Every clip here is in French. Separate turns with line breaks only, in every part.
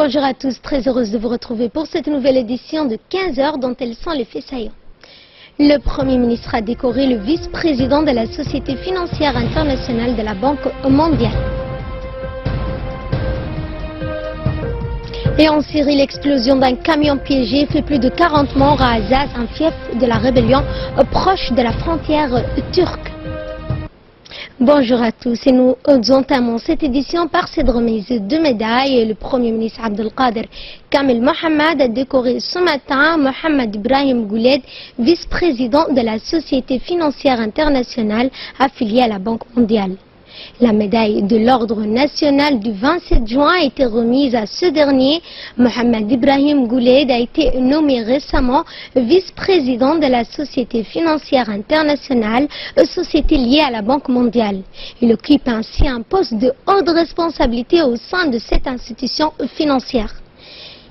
Bonjour à tous, très heureuse de vous retrouver pour cette nouvelle édition de 15h dont elles sont les faits saillants. Le Premier ministre a décoré le vice-président de la Société financière internationale de la Banque mondiale. Et en Syrie, l'explosion d'un camion piégé fait plus de 40 morts à Azaz, un fief de la rébellion proche de la frontière turque. Bonjour à tous et nous entamons cette édition par cette remise de médailles. Le Premier ministre Abdelkader Kamel Mohamed a décoré ce matin Mohamed Ibrahim Gouled, vice-président de la Société financière internationale affiliée à la Banque mondiale. La médaille de l'ordre national du 27 juin a été remise à ce dernier. Mohamed Ibrahim Gouled a été nommé récemment vice-président de la Société financière internationale, société liée à la Banque mondiale. Il occupe ainsi un poste de haute responsabilité au sein de cette institution financière.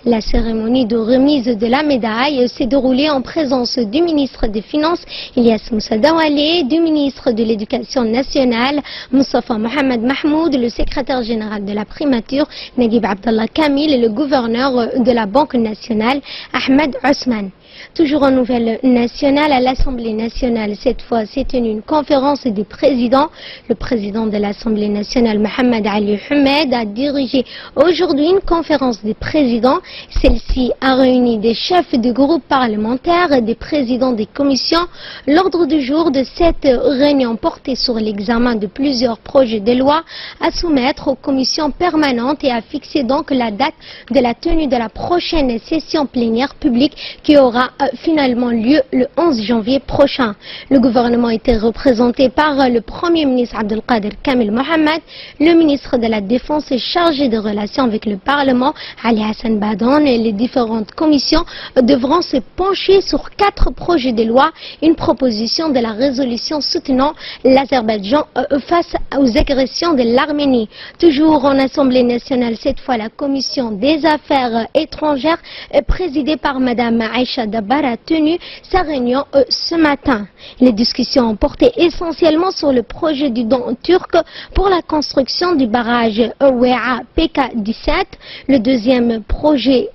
La cérémonie de remise de la médaille s'est déroulée en présence du ministre des Finances, Ilyas Moussa Dawalé, du ministre de l'Éducation nationale, Moustapha Mohamed Mahmoud, le secrétaire général de la primature, Naguib Abdallah Kamil, et le gouverneur de la Banque nationale, Ahmed Ousmane. Toujours en nouvelle nationale, à l'Assemblée nationale, cette fois s'est tenue une conférence des présidents. Le président de l'Assemblée nationale, Mohamed Ali Hamed, a dirigé aujourd'hui une conférence des présidents. Celle-ci a réuni des chefs de groupes parlementaires et des présidents des commissions. L'ordre du jour de cette réunion portait sur l'examen de plusieurs projets de loi à soumettre aux commissions permanentes et a fixé donc la date de la tenue de la prochaine session plénière publique qui aura finalement lieu le 11 janvier prochain. Le gouvernement était représenté par le Premier ministre Abdelkader Kamel Mohamed, le ministre de la Défense et chargé des relations avec le Parlement, Ali Hassan Badan, et les différentes commissions devront se pencher sur 4 projets de loi, une proposition de la résolution soutenant l'Azerbaïdjan face aux agressions de l'Arménie. Toujours en Assemblée nationale, cette fois la commission des affaires étrangères présidée par Madame Aïcha Dabar a tenu sa réunion ce matin. Les discussions ont porté essentiellement sur le projet du don turc pour la construction du barrage Wea PK-17. Le deuxième projet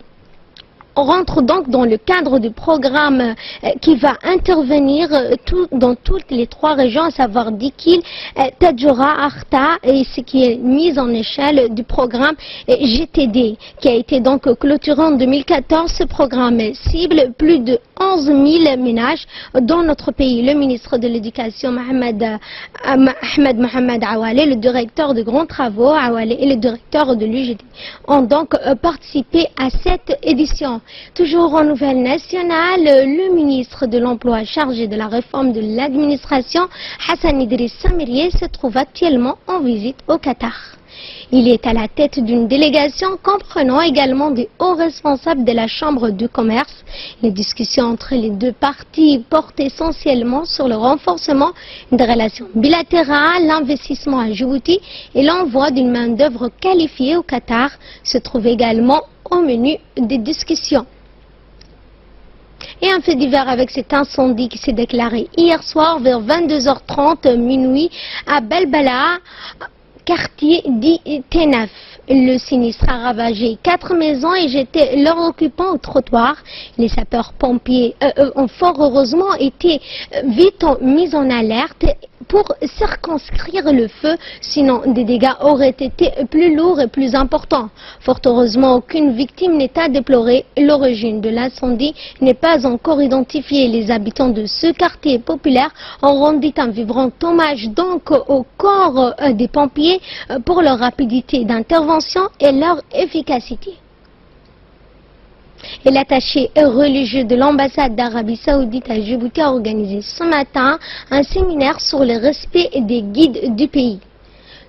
rentre donc dans le cadre du programme qui va intervenir dans toutes les 3 régions, à savoir Dikil, Tadjoura, Arta, et ce qui est mis en échelle du programme GTD, qui a été donc clôturé en 2014. Ce programme cible plus de 11 000 ménages dans notre pays. Le ministre de l'Éducation, Ahmed Mohamed Awale, le directeur de grands travaux, Awale, et le directeur de l'UGT ont donc participé à cette édition. Toujours en nouvelle nationale, le ministre de l'Emploi chargé de la réforme de l'administration, Hassan Idriss Samirié, se trouve actuellement en visite au Qatar. Il est à la tête d'une délégation comprenant également des hauts responsables de la Chambre de commerce. Les discussions entre les deux parties portent essentiellement sur le renforcement des relations bilatérales, l'investissement à Djibouti et l'envoi d'une main-d'œuvre qualifiée au Qatar se trouve également au menu des discussions. Et un fait divers avec cet incendie qui s'est déclaré hier soir vers 22h30 minuit à Belbala, quartier dit Tenaf. Le sinistre a ravagé 4 maisons et jeté leurs occupants au trottoir. Les sapeurs-pompiers ont fort heureusement été vite mis en alerte pour circonscrire le feu, sinon des dégâts auraient été plus lourds et plus importants. Fort heureusement, aucune victime n'est à déplorer. L'origine de l'incendie n'est pas encore identifiée. Les habitants de ce quartier populaire ont rendu un vibrant hommage donc au corps des pompiers pour leur rapidité d'intervention et leur efficacité. Et l'attaché religieux de l'ambassade d'Arabie Saoudite à Djibouti a organisé ce matin un séminaire sur le respect des guides du pays.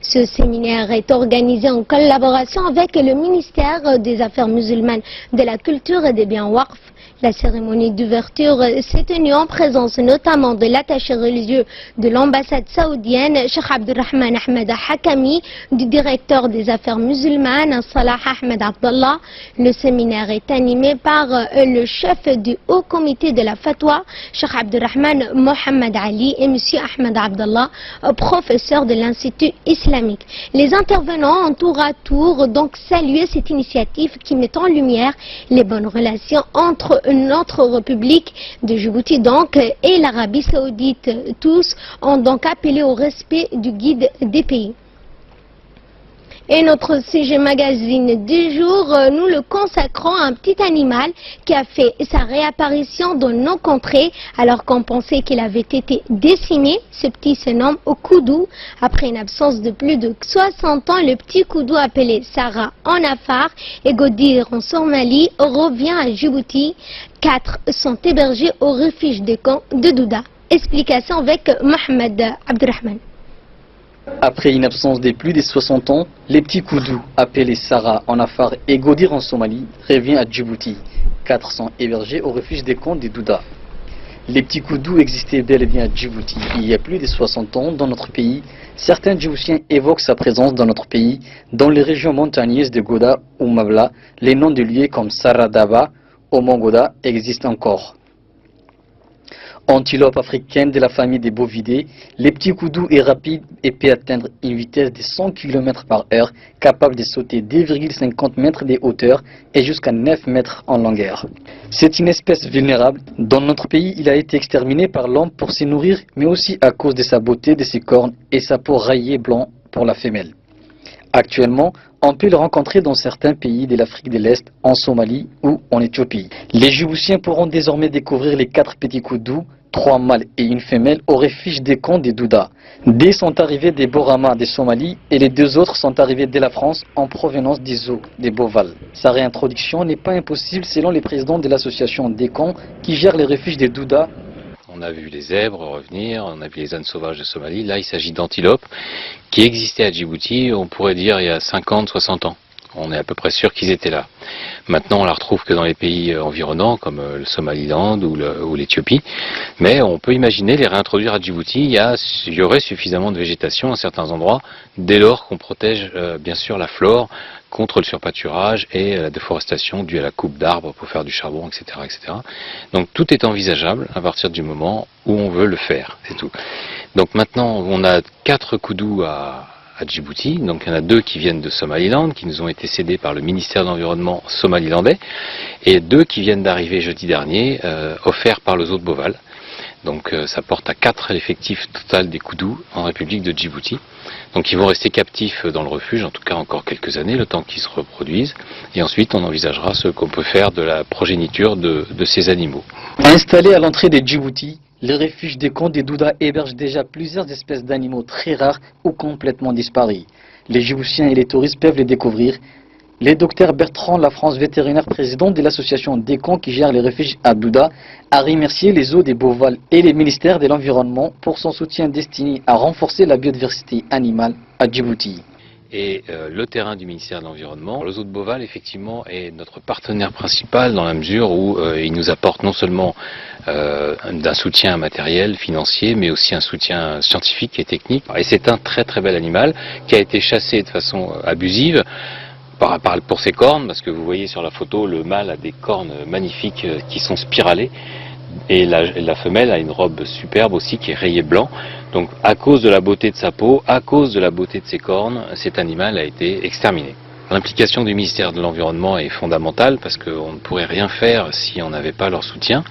Ce séminaire est organisé en collaboration avec le ministère des Affaires musulmanes, de la Culture et des biens waqf. La cérémonie d'ouverture s'est tenue en présence notamment de l'attaché religieux de l'ambassade saoudienne, Cheikh Abdurrahman Ahmed Hakami, du directeur des affaires musulmanes, Salah Ahmed Abdallah. Le séminaire est animé par le chef du haut comité de la fatwa, Cheikh Abdurrahman Mohamed Ali, et M. Ahmed Abdallah, professeur de l'Institut islamique. islamique. Les intervenants ont tour à tour donc salué cette initiative qui met en lumière les bonnes relations entre notre République de Djibouti donc et l'Arabie Saoudite. Tous ont donc appelé au respect du guide des pays. Et notre sujet magazine du jour, nous le consacrons à un petit animal qui a fait sa réapparition dans nos contrées alors qu'on pensait qu'il avait été décimé. Ce petit se nomme Koudou. Après une absence de plus de 60 ans, le petit Koudou appelé Sarah en Afar et Godir en Somalie revient à Djibouti. 4 sont hébergés au refuge des camps de Douda. Explication avec Mohamed Abdelrahman.
Après une absence de plus de 60 ans, les petits Koudou, appelés Sarah en Afar et Godir en Somalie, revient à Djibouti. 4 sont hébergés au refuge des camps de Douda. Les petits Koudou existaient bel et bien à Djibouti il y a plus de 60 ans dans notre pays. Certains Djiboutiens évoquent sa présence dans notre pays. Dans les régions montagneuses de Goda ou Mabla, les noms de lieux comme Saradaba ou Mongoda existent encore. Antilope africaine de la famille des bovidés, les petits Koudou est rapide et peut atteindre une vitesse de 100 km/h, capable de sauter 2,50 mètres de hauteur et jusqu'à 9 mètres en longueur. C'est une espèce vulnérable. Dans notre pays, il a été exterminé par l'homme pour se nourrir, mais aussi à cause de sa beauté, de ses cornes et sa peau rayée blanc pour la femelle. Actuellement, on peut le rencontrer dans certains pays de l'Afrique de l'Est, en Somalie ou en Éthiopie. Les Djiboutiens pourront désormais découvrir les 4 petits Koudou, 3 mâles et une femelle, au refuge des camps des Douda. 2 sont arrivés des Borama de Somalie et les 2 autres sont arrivés de la France en provenance des eaux des Boval. Sa réintroduction n'est pas impossible selon les présidents de l'association des camps qui gère les refuges des Douda.
On a vu les zèbres revenir, on a vu les ânes sauvages de Somalie. Là, il s'agit d'antilopes qui existaient à Djibouti, on pourrait dire, il y a 50, 60 ans. On est à peu près sûr qu'ils étaient là. Maintenant, on la retrouve que dans les pays environnants, comme le Somaliland ou l'Éthiopie. Mais on peut imaginer les réintroduire à Djibouti. Il y aurait suffisamment de végétation à certains endroits, dès lors qu'on protège bien sûr la flore contre le surpâturage et la déforestation due à la coupe d'arbres pour faire du charbon, etc., etc. Donc tout est envisageable à partir du moment où on veut le faire, c'est tout. Donc maintenant, on a 4 Koudous à Djibouti, donc il y en a 2 qui viennent de Somaliland, qui nous ont été cédés par le ministère de l'Environnement somalilandais, et 2 qui viennent d'arriver jeudi dernier, offerts par le zoo de Boval. Donc ça porte à 4 l'effectif total des Koudous en République de Djibouti. Donc ils vont rester captifs dans le refuge, en tout cas encore quelques années, le temps qu'ils se reproduisent, et ensuite on envisagera ce qu'on peut faire de la progéniture de ces animaux.
Installés à l'entrée de Djibouti, les refuges des camps des Douda hébergent déjà plusieurs espèces d'animaux très rares ou complètement disparus. Les Djiboutiens et les touristes peuvent les découvrir. Le docteur Bertrand Lafrance, vétérinaire président de l'association des camps qui gère les refuges à Douda, a remercié les eaux des Boval et les ministères de l'Environnement pour son soutien destiné à renforcer la biodiversité animale à Djibouti.
Et le terrain du ministère de l'Environnement, le zoo de Boval, effectivement, est notre partenaire principal dans la mesure où il nous apporte non seulement d'un soutien matériel, financier, mais aussi un soutien scientifique et technique. Et c'est un très très bel animal qui a été chassé de façon abusive pour ses cornes, parce que vous voyez sur la photo, le mâle a des cornes magnifiques qui sont spiralées. Et la femelle a une robe superbe aussi qui est rayée blanc. Donc à cause de la beauté de sa peau, à cause de la beauté de ses cornes, cet animal a été exterminé. L'implication du ministère de l'Environnement est fondamentale parce qu'on ne pourrait rien faire si on n'avait pas leur soutien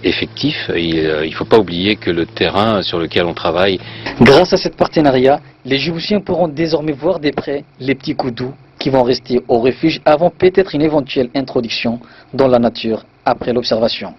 effectif. Il ne faut pas oublier que le terrain sur lequel on travaille...
Grâce à ce partenariat, les Djiboutiens pourront désormais voir de près les petits Koudous qui vont rester au refuge avant peut-être une éventuelle introduction dans la nature après l'observation.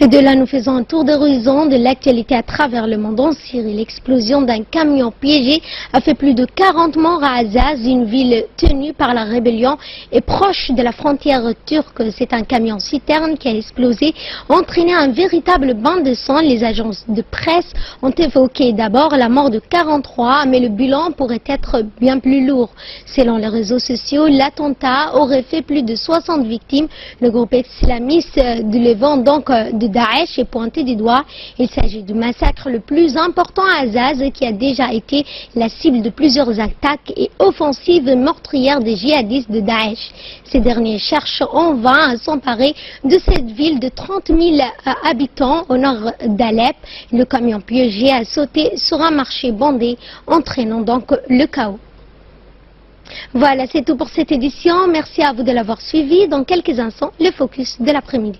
Et de là, nous faisons un tour d'horizon de l'actualité à travers le monde en Syrie. L'explosion d'un camion piégé a fait plus de 40 morts à Azaz, une ville tenue par la rébellion et proche de la frontière turque. C'est un camion citerne qui a explosé, entraîné un véritable bain de sang. Les agences de presse ont évoqué d'abord la mort de 43, mais le bilan pourrait être bien plus lourd. Selon les réseaux sociaux, l'attentat aurait fait plus de 60 victimes. Le groupe islamiste du Levant, donc de Daesh est pointé du doigt. Il s'agit du massacre le plus important à Azaz qui a déjà été la cible de plusieurs attaques et offensives meurtrières des djihadistes de Daesh. Ces derniers cherchent en vain à s'emparer de cette ville de 30 000 habitants au nord d'Alep. Le camion piégé a sauté sur un marché bandé, entraînant donc le chaos. Voilà, c'est tout pour cette édition. Merci à vous de l'avoir suivi. Dans quelques instants, le focus de l'après-midi.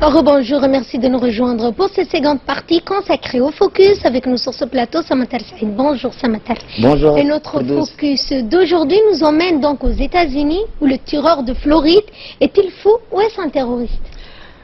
Rebonjour et merci de nous rejoindre pour cette seconde partie consacrée au focus. Avec nous sur ce plateau, Samatar Saïd. Bonjour Samatar.
Bonjour.
Et notre focus d'aujourd'hui nous emmène donc aux États-Unis où le tireur de Floride est-il fou ou est-ce un terroriste?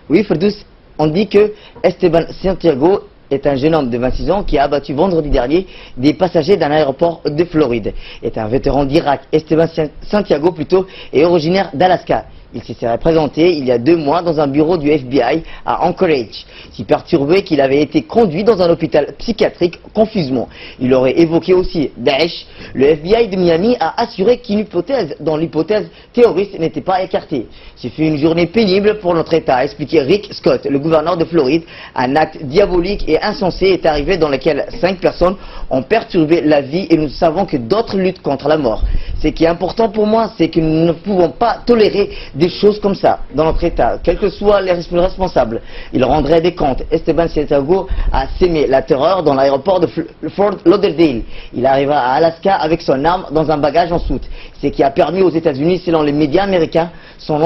Oui, Ferdous, on dit que Esteban Santiago est un jeune homme de 26 ans qui a abattu vendredi dernier des passagers d'un aéroport de Floride. Est un vétéran d'Irak. Esteban Santiago plutôt est originaire d'Alaska. Il s'est présenté il y a 2 mois dans un bureau du FBI à Anchorage. Si perturbé qu'il avait été conduit dans un hôpital psychiatrique confusément. Il aurait évoqué aussi Daesh. Le FBI de Miami a assuré qu'une hypothèse dans l'hypothèse terroriste n'était pas écartée. Ce fut une journée pénible pour notre État, a expliqué Rick Scott, le gouverneur de Floride. Un acte diabolique et insensé est arrivé dans lequel 5 personnes ont perturbé la vie et nous savons que d'autres luttent contre la mort. Ce qui est important pour moi, c'est que nous ne pouvons pas tolérer des choses comme ça dans notre État, quels que soient les responsables. Il rendrait des comptes. Esteban Santiago a sémé la terreur dans l'aéroport de Fort Lauderdale. Il arriva à Alaska avec son arme dans un bagage en soute. Ce qui a permis aux États-Unis, selon les médias américains, son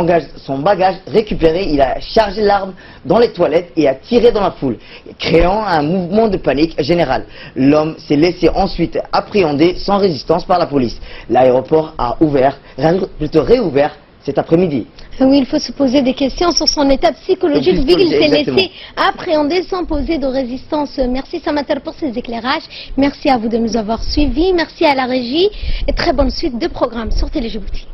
bagage récupéré. Il a chargé l'arme dans les toilettes et a tiré dans la foule, créant un mouvement de panique générale. L'homme s'est laissé ensuite appréhender sans résistance par la police. L'aéroport a réouvert cet après-midi.
Oui, il faut se poser des questions sur son état psychologique vu qu'il s'est laissé appréhender sans poser de résistance. Merci Samatar pour ces éclairages. Merci à vous de nous avoir suivis. Merci à la régie et très bonne suite de programmes sur Télé Djibouti.